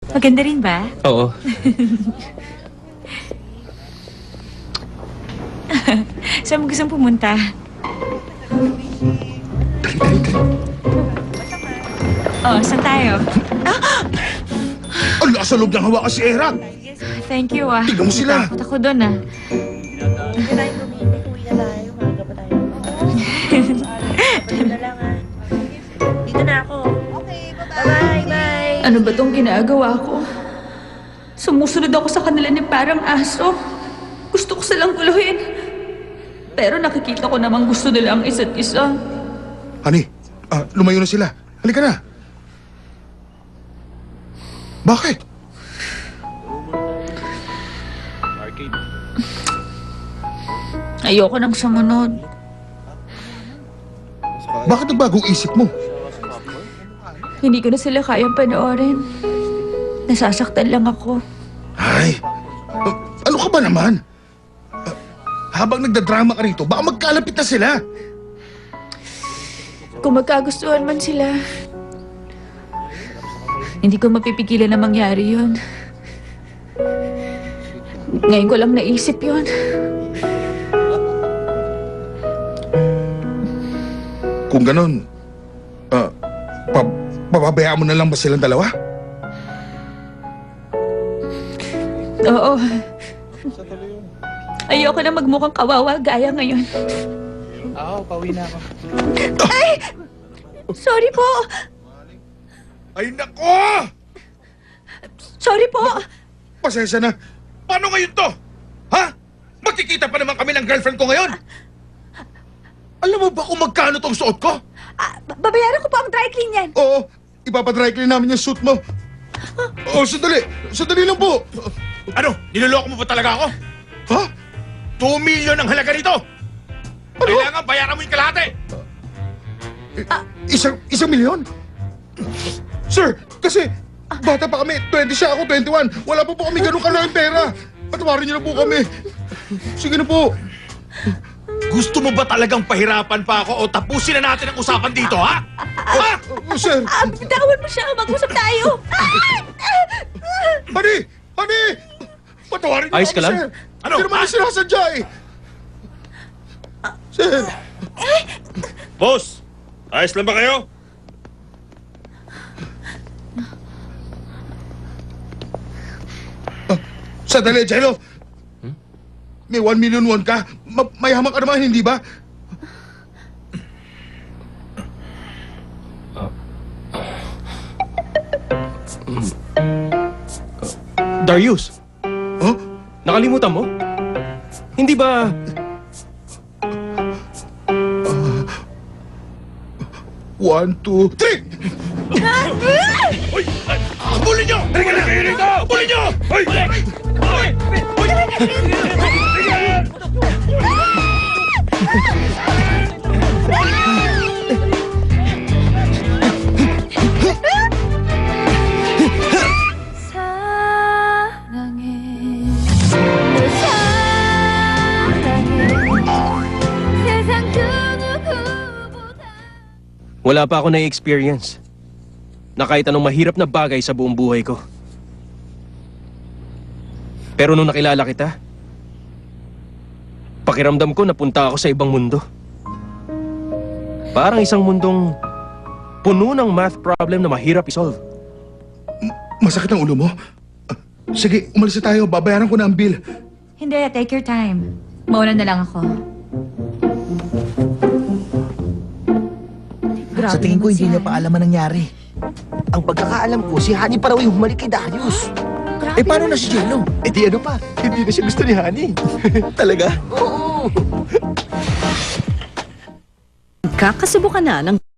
Maganda rin ba? Oo. Saan mo gustong pumunta? Dali. Oh, saan tayo? Ang lakas sa loob ng hawakan si Era. Thank you, ah. Tignan mo sila. Takot ako doon, ah. Hindi na tayo tumimik. Uwi na tayo. Maaga pa tayo. Pwede na lang, ah. Dito na ako. Okay, bye-bye. Bye. Ano ba tong ginagawa ko? Sumusunod ako sa kanila ni parang aso. Gusto ko silang guluhin. Pero nakikita ko namang gusto nila ang isa't isa. Honey, lumayo na sila. Halika na. Bakit? Ayoko nang sumunod. Bakit nagbagong isip mo? Hindi ko na sila kayang panoorin. Nasasaktan lang ako. Ay, ano ka ba naman? Habang nagdadrama ka rito, baka magkalapit na sila. Kung magkagustuhan man sila, hindi ko mapipigilan na mangyari yun. Ngayon ko lang naisip yun. Kung ganon, papabayaan mo na lang ba silang dalawa? Oo. Ayoko na magmukhang kawawa gaya ngayon. Oo, pauwi na ako. Sorry po! Ay nako! Sorry po! Pasensya na. Paano ngayon to? Ha? Magkikita pa naman kami ng girlfriend ko ngayon? Alam mo ba kung magkano tong suot ko? Babayaran ko po ang dry clean yan. Oo, ipapadry clean namin yung suit mo. Oo, sandali. Sandali lang po. Ano? Niloloko mo ba talaga ako? Ha? 2 million ang halaga nito! Kailangan bayaran mo yung kalahati! Isang milyon? Sir, kasi bata pa kami. 20 siya ako, 21. Wala pa po kami ganun kalaking pera. Patawarin niyo na po kami. Sige na po. Gusto mo ba talagang pahirapan pa ako o tapusin na natin ang usapan dito, ha? Ha? Sir, Bitawan mo siya. Mag-usap tayo. honey! Honey! Patawarin niyo Ayos ka kami, lang? sir. Ano? Hindi naman Ha? na sinasadya eh. Sir, Boss! Ayos lang ba kayo? sandali, Jello. May 1 million won ka. Mayaman ka naman, hindi ba? Darius, Huh? nakalimutan mo? Hindi ba... One, two, three! Hoy! Abulin nyo! Halika na! Abulin nyo! Hoy! Hoy! 사랑해 세상 그 누구보다 Wala pa ako na-experience na kahit anong mahirap na bagay sa buong buhay ko. Pero nung nakilala kita, pakiramdam ko napunta ako sa ibang mundo. Parang isang mundong puno ng math problem na mahirap isolve. Masakit ang ulo mo? Sige, umalis na tayo. Babayaran ko na ang bill. Hindi, take your time. Mauna na lang ako. Sa tingin ko, hindi niya pa alam ang nangyari. Ang pagkakaalam ko, si Honey pa raw yung humalik kay Darius. Eh, paano na si Jello? Eh, di ano pa? Hindi na siya gusto ni Honey. Talaga? Oo. Kakasubukan na ng